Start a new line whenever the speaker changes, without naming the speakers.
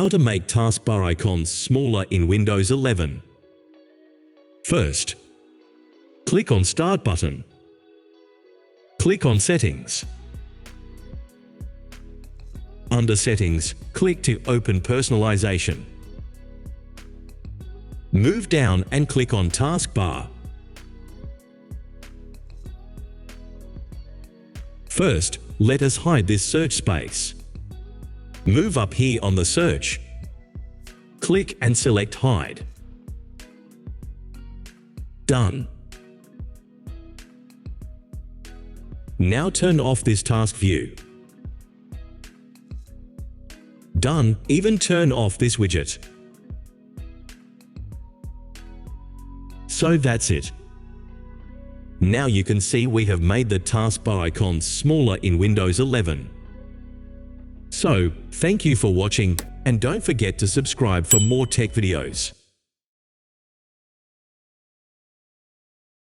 How to make taskbar icons smaller in Windows 11. First, click on Start button. Click on Settings. Under Settings, click to open Personalization. Move down and click on Taskbar. First, let us hide this search space. Move up here on the search. Click and select Hide. Done. Now turn off this task view. Done. Even turn off this widget. So that's it. Now you can see we have made the taskbar icons smaller in Windows 11. So, thank you for watching, and don't forget to subscribe for more tech videos.